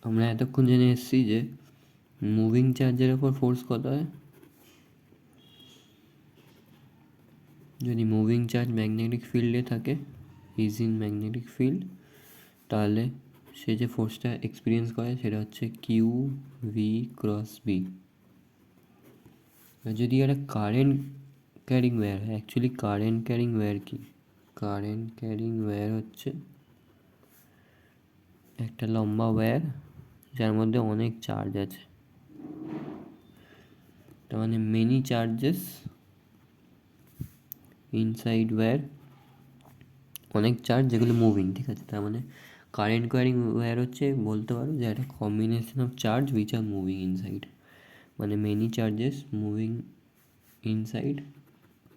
আমরা এতক্ষণ জেনে এসেছি যে মুভিং চার্জের ওপর ফোর্স কত হয়। যদি মুভিং চার্জ ম্যাগনেটিক ফিল্ডে থাকে, ইজ ইন ম্যাগনেটিক ফিল্ড, তাহলে সে যে ফোর্সটা এক্সপিরিয়েন্স করে সেটা হচ্ছে কিউ ভি ক্রস বি। যদি একটা কারেন্ট ক্যারিং ওয়্যার হয়, অ্যাকচুয়ালি কারেন্ট ক্যারিং ওয়্যার কি? কারেন্ট ক্যারিং ওয়্যার হচ্ছে একটা লম্বা ওয়্যার যার মধ্যে অনেক চার্জ আছে, তার মানে মেনি চার্জেস ইনসাইড ওয়্যার, অনেক চার্জ যেগুলো মুভিং, ঠিক আছে। তার মানে কারেন্ট ক্যারিং ওয়্যার হচ্ছে, বলতে পারো যে একটা combination of charge which are moving inside, মানে many charges moving inside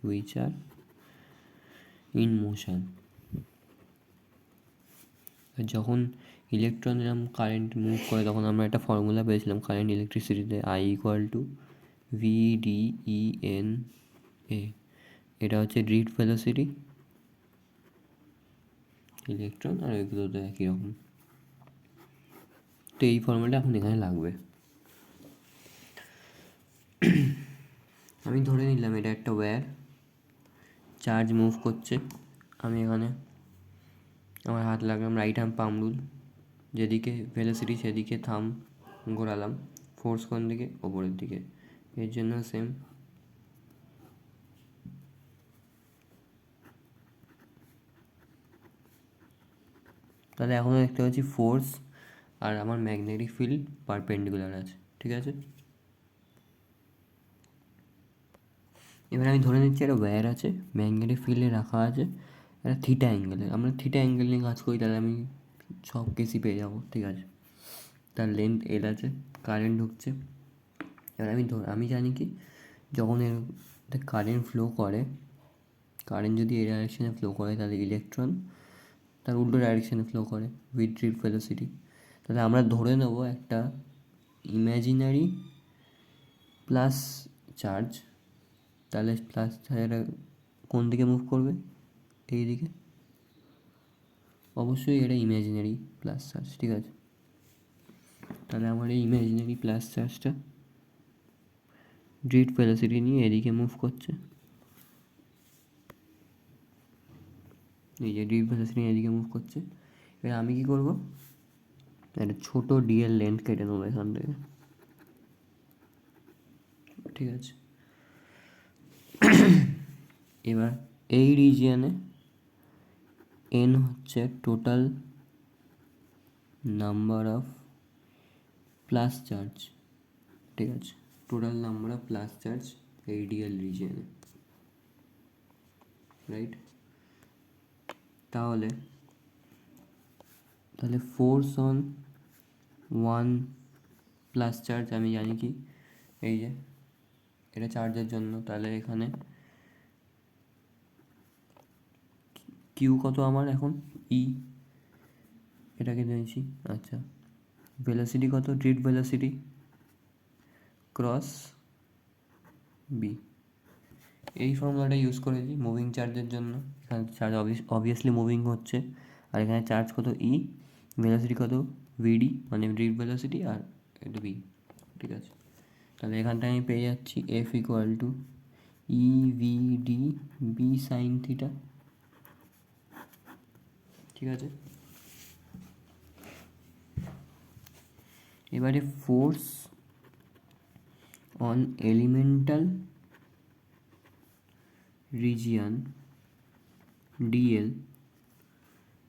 which are in motion. যখন ইলেকট্রন এরকম কারেন্ট মুভ করে তখন আমরা একটা ফর্মুলা পেয়েছিলাম কারেন্ট ইলেকট্রিসিটিতে, আই ইকুয়াল টু VDENA। এটা হচ্ছে ড্রিফট ভেলোসিটি, ইলেকট্রন আর এগুলো তো একই রকম। তো এই ফর্মুলাটা এখন এখানে লাগবে। আমি ধরে নিলাম এটা একটা ওয়্যার, চার্জ মুভ করছে, আমি এখানে আমার হাত লাগলাম রাইট হ্যান্ড পাম রুল, যেদিকে ভেলোসিটি সেদিকে থাম ঘোরালাম, ফোর্স কোন দিকে? ওপরের দিকে। এর জন্য সেম। তাহলে এখনও দেখতে পাচ্ছি ফোর্স আর আমার ম্যাগনেটিক ফিল্ড পারপেন্ডিকুলার আছে, ঠিক আছে। এবার আমি ধরে নিচ্ছি একটা ওয়্যার আছে, ম্যাগনেটিক ফিল্ডে রাখা আছে একটা থিটা অ্যাঙ্গেলে। আমরা থিটা অ্যাঙ্গেল নিয়ে কাজ করি, তাহলে আমি সব কেসই পেয়ে যাবো, ঠিক আছে। তার লেন্থ এল আছে, কারেন্ট ঢুকছে। এবার আমি জানি কি, যখন এর কারেন্ট ফ্লো করে, কারেন্ট যদি এই ডাইরেকশানে ফ্লো করে তাহলে ইলেকট্রন তার উল্টো ডাইরেকশানে ফ্লো করে উইথ ড্রিফট ভেলোসিটি। তাহলে আমরা ধরে নেব একটা ইম্যাজিনারি প্লাস চার্জ, তাহলে প্লাস চার্জটা কোন দিকে মুভ করবে? এই দিকে। অবশ্যই এটা ইম্যাজিনারি প্লাস চার্জ, ঠিক আছে। তাহলে আমার এই ইম্যাজিনারি প্লাস চার্জটা ড্রিফট ভেলোসিটি নিয়ে এদিকে মুভ করছে, এই যে ড্রিফট ভেলোসিটি নিয়ে এদিকে মুভ করছে। এবার আমি কী করবো, একটা ছোটো ডিএল লেন্থ কেটে নেবো এখান থেকে, ঠিক আছে। এবার এই রিজিয়নে এন হচ্ছে total number of plus charge, ঠিক আছে, total number of plus charge এই ডিএল রিজিয়নে, রাইট। তাহলে force on one plus charge আমি জানি কি, এই যে এটা চার্জের জন্য, তাহলে এখানে কিউ কত আমার এখন? ই, এটাকে জেনেছি। আচ্ছা, ভেলোসিটি কত? Drift velocity cross B. এই ফর্মুলাটা ইউজ করেছি মুভিং চার্জের জন্য। এখানে চার্জ অবভিয়াসলি মুভিং হচ্ছে, আর এখানে চার্জ কত? ই, ভেলোসিটি কত? ভিডি, মানে ড্রিফট ভেলোসিটি, আর এটা বি, ঠিক আছে। তাহলে এখানটায় আমি পেয়ে যাচ্ছি F equal to E V D B sine theta, ঠিক আছে। এবারে force on elemental region DL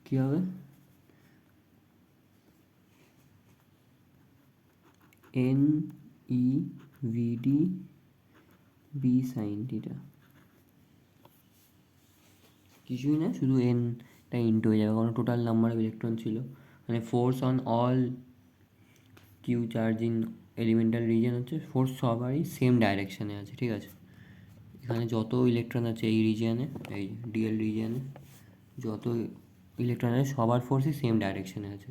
কী হবে? N E VD B sine theta, কিছুই না, শুধু এনটা ইন্টু হয়ে যাবে, কারণ টোটাল নাম্বার অফ ইলেকট্রন ছিল। মানে force on all Q charge in elemental region হচ্ছে ফোর্স সবারই সেম ডাইরেকশানে আছে, ঠিক আছে। এখানে যত ইলেকট্রন আছে এই রিজিয়নে, এই ডিএল রিজিয়নে যত ইলেকট্রন আছে সবার ফোর্সই সেম ডাইরেকশানে আছে।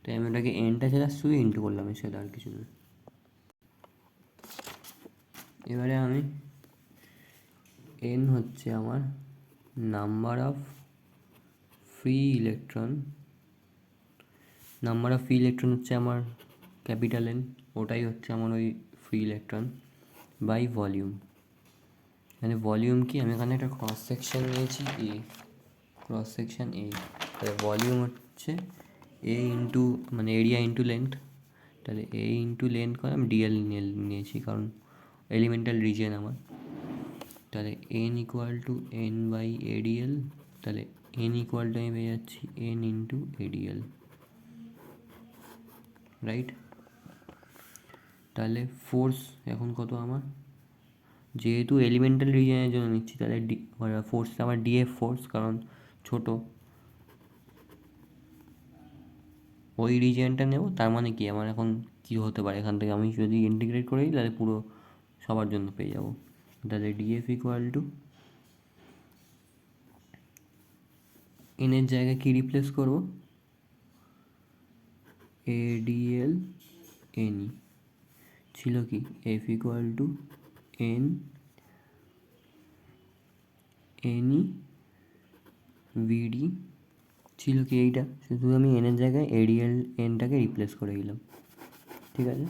তাই আমি ওটাকে এনটা সেটা শুধু ইন্টু করলাম, এর সাথে আর কিছু না। এবারে আমি এন হচ্ছে আমার number of free electron number of free electron হচ্ছে আমার ক্যাপিটাল এন, ওটাই হচ্ছে আমার ওই ফ্রি ইলেকট্রন বাই ভলিউম। মানে ভলিউম কি, আমি এখানে একটা ক্রস সেকশন নিয়েছি এ, ক্রস সেকশন এ, তাহলে ভলিউম হচ্ছে এ ইন্টু মানে এরিয়া ইন্টু লেন্থ, তাহলে এ ইন্টু লেন্থ করে আমি ডিএল নিয়েছি কারণ এলিমেন্টাল রিজিয়ন আমার। তাহলে N equal to N by ADL, তাহলে এন ইকুয়াল টু আমি পেয়ে যাচ্ছি এন ইন্টু এডিএল, রাইট। তাহলে ফোর্স এখন কত আমার, যেহেতু এলিমেন্টাল রিজিয়নের জন্য নিচ্ছি তাহলে ফোর্সটা আমার ডিএফ ফোর্স, কারণ ছোট ওই রিজিয়নটা নেব, তার মানে কি আমার এখন কি হতে পারে, এখান থেকে আমি যদি ইন্টিগ্রেট করে দিই তাহলে পুরো সবার জন্য পেয়ে যাব। তাহলে ডিএফ ইকুয়াল টু এনের জায়গায় কি রিপ্লেস করবো, এডিএল এনই ছিল কি, এফ ইকুয়াল টু এন এনই ভিডি ছিল কি এইটা, শুধু আমি এনের জায়গায় এডিএল এনটাকে রিপ্লেস করে দিলাম, ঠিক আছে।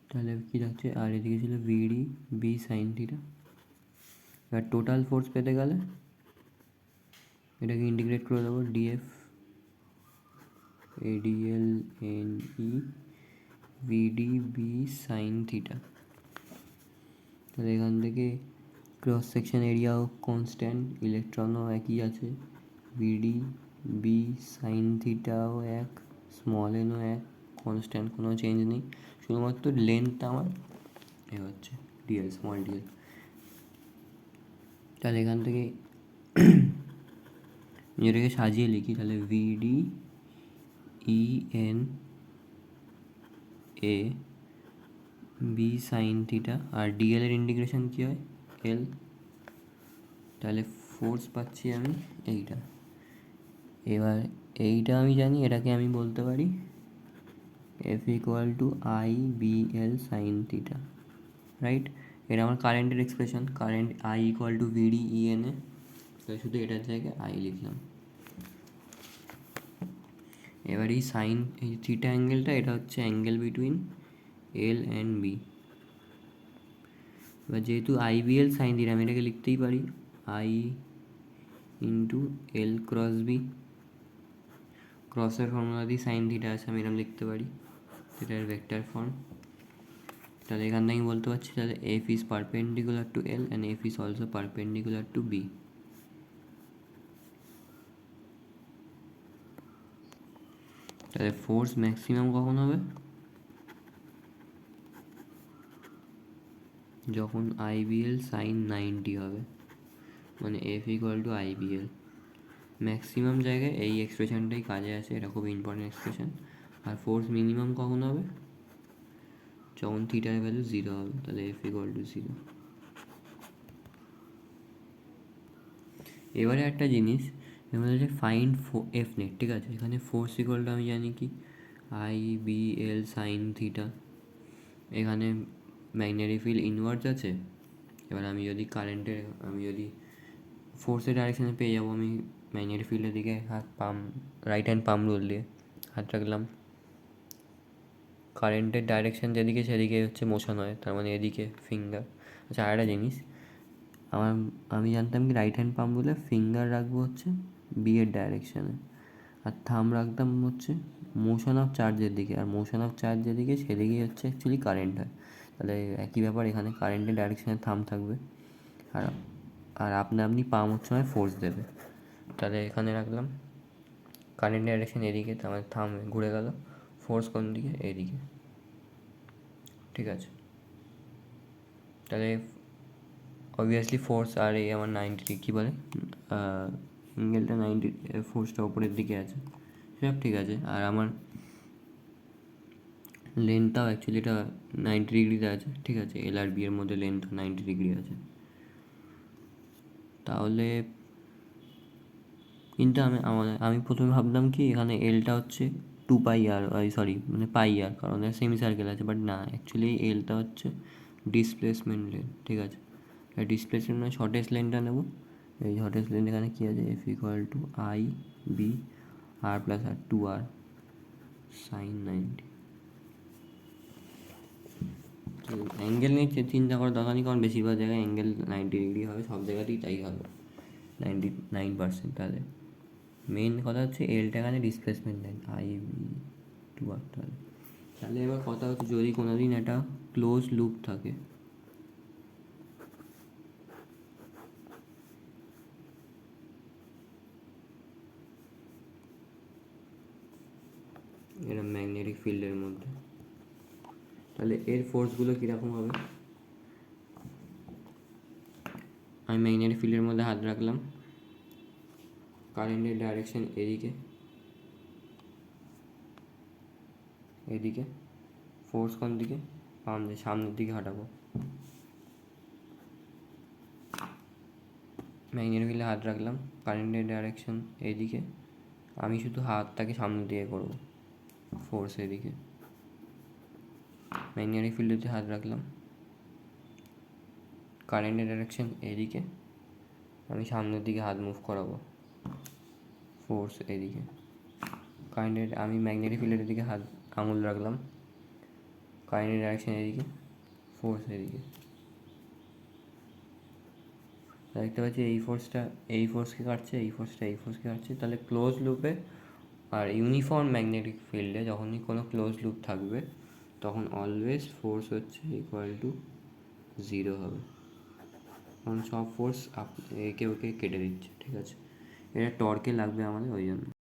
তাহলে কী থাকছে, আর এদিকে ছিল ভিডি বি সাইন থিটা। এবার টোটাল ফোর্স পেতে গেলে এটাকে ইন্টিগ্রেট করে দেবো, DF ADL N E VD B sine theta. তাহলে এখান থেকে ক্রস সেকশন এরিয়াও কনস্ট্যান্ট, ইলেকট্রনও একই আছে, ভিডি বি সাইন থিটাও এক, স্মল এনও এক, কনস্ট্যান্ট, কোনো চেঞ্জ নেই, শুধুমাত্র লেন্থটা আমার এ হচ্ছে ডিএল, স্মল ডিএল। তাহলে এখান থেকে যেটাকে সাজিয়ে লিখি, তাহলে VD E N A B sine theta, আর ডিএল এর ইন্টিগ্রেশন কী হয়, এল। তাহলে ফোর্স পাচ্ছি আমি এইটা। এবার এইটা আমি জানি, এটাকে আমি বলতে পারি F equal to I B L sine theta, right. এটা আমার কারেন্টের expression, current I equal to VD E N A, তাহলে শুধু এটার জায়গায় আই লিখলাম। এবার এই সাইন, এই থিটা অ্যাঙ্গেলটা, এটা হচ্ছে angle between L and B. এবার যেহেতু I B L sine theta, আমি এটাকে লিখতেই পারি I into L cross B, ক্রসের ফর্মুলা দিয়ে সাইন থিটা আছে, আমি এরকম লিখতে পারি, এটার ভেক্টর ফর্ম। তাহলে এখান থেকে আমি বলতে পারছি তাহলে F is perpendicular to L and F is also perpendicular to B. তাহলে ফোর্স ম্যাক্সিমাম কখন হবে, যখন আইবিএল সাইন 90 হবে, মানে F equal to IBL. Maximum জায়গায় এই এক্সপ্রেশনটাই কাজে আসে, এটা খুব ইম্পর্টেন্ট এক্সপ্রেশন। আর ফোর্স মিনিমাম কখন হবে, যখন থিটার ভ্যালু 0 হবে, তাহলে এফ ইকুয়াল টু 0। এবারে একটা জিনিস, এবার হচ্ছে ফাইন্ড এফ নেট, ঠিক আছে। এখানে ফোর্স ইকুয়াল টু আমি জানি কি I B L sine theta, এখানে ম্যাগনেটিক ফিল্ড ইনওয়ার্স আছে। এবার আমি যদি কারেন্টের, আমি যদি ফোর্সের ডাইরেকশানে পেয়ে যাবো, আমি ম্যাগনেটিক ফিল্ডের দিকে হাত পাম, রাইট হ্যান্ড পাম রুল দিয়ে হাত রাখলাম, কারেন্টের ডাইরেকশান যেদিকে সেদিকে হচ্ছে মোশন হয়, তার মানে এদিকে ফিঙ্গার। আচ্ছা, আর একটা জিনিস, আমি জানতাম কি রাইট হ্যান্ড পাম রুলে ফিঙ্গার রাখবো হচ্ছে বি এর ডাইরেকশানে, আর থাম রাখতাম হচ্ছে মোশন অফ চার্জের দিকে, আর মোশন অফ চার্জের দিকে সেদিকেই হচ্ছে অ্যাকচুয়ালি কারেন্ট হয়। তাহলে একই ব্যাপার, এখানে কারেন্টের ডাইরেকশানে থাম থাকবে, আর আর আপনি পাম হচ্ছে সময় ফোর্স দেবে। তাহলে এখানে রাখলাম কারেন্ট ডাইরেকশন এদিকে, তার মানে থাম ঘুরে গেল, ফোর্স কোন দিকে, এদিকে, ঠিক আছে। তাহলে অবভিয়াসলি ফোর্স আর এই আমার 90 কী বলে অ্যাঙ্গেলটা 90, ফোর্সটা ওপরের দিকে আছে, সব ঠিক আছে। আর আমার লেন্থটাও অ্যাকচুয়ালি এটা 90 ডিগ্রিতে আছে, ঠিক আছে। এল আর বি এর মধ্যে লেন্থ 90 ডিগ্রি আছে। তাহলে কিন্তু আমি প্রথমে ভাবলাম কি এখানে এলটা হচ্ছে 2 পাই আর, সরি মানে পাই আর, কারণ সেমি সার্কেল আছে, বাট না, অ্যাকচুয়ালি এলটা হচ্ছে ডিসপ্লেসমেন্ট লেন, ঠিক আছে। ডিসপ্লেসমেন্ট মানে শর্টেস্ট লেনটা নেব, এই শর্টেস্ট লেন এখানে কী আছে, F equal to I B R plus R 2 R, sine 90। Angle নিয়ে চিন্তা করার দরকার নেই, কারণ বেশিরভাগ জায়গায় অ্যাঙ্গেল 90 ডিগ্রি হবে, সব জায়গাতেই তাই হবে 99%। তাহলে মেন কথা হচ্ছে এলটা এখানে ডিসপ্লেসমেন্ট নেন I/V2 তাহলে। তাহলে এবার কথা হচ্ছে যদি কোনো দিন একটা ক্লোজ লুপ থাকে, এরা ম্যাগনেটিক ফিল্ডের মধ্যে, তাহলে এর ফোর্সগুলো কীরকম হবে? আমি ম্যাগনেটিক ফিল্ডের মধ্যে হাত রাখলাম, কারেন্টের ডাইরেকশন এদিকে, ফোর্স কোন দিকে? সামনের দিকে হাঁটাবো। ম্যাগনেটিক ফিল্ডে হাত রাখলাম, কারেন্টের ডাইরেকশন এইদিকে, আমি শুধু হাতটাকে সামনের দিকে করবো, ফোর্স এদিকে। ম্যাগনেটিক ফিল্ডে হাত রাখলাম, কারেন্টের ডাইরেকশন এইদিকে, আমি সামনের দিকে হাত মুভ করাবো, ফোর্স এদিকে। আমি ম্যাগনেটিক ফিল্ডের দিকে হাত আঙুল রাখলাম, কারেন্টের ডাইরেকশন এদিকে, ফোর্স এদিকে। দেখতে পাচ্ছি এই ফোর্সকে কাটছে, এই ফোর্সকে কাটছে। তাহলে ক্লোজ লুপে আর ইউনিফর্ম ম্যাগনেটিক ফিল্ডে যখনই কোনো ক্লোজ লুপ থাকবে তখন অলওয়েজ ফোর্স হচ্ছে = 0 হবে, কারণ সব ফোর্স একে ওকে কেটে দিচ্ছে। ঠিক আছে, এটা টর্কে লাগবে আমাদের, ওই জন্য।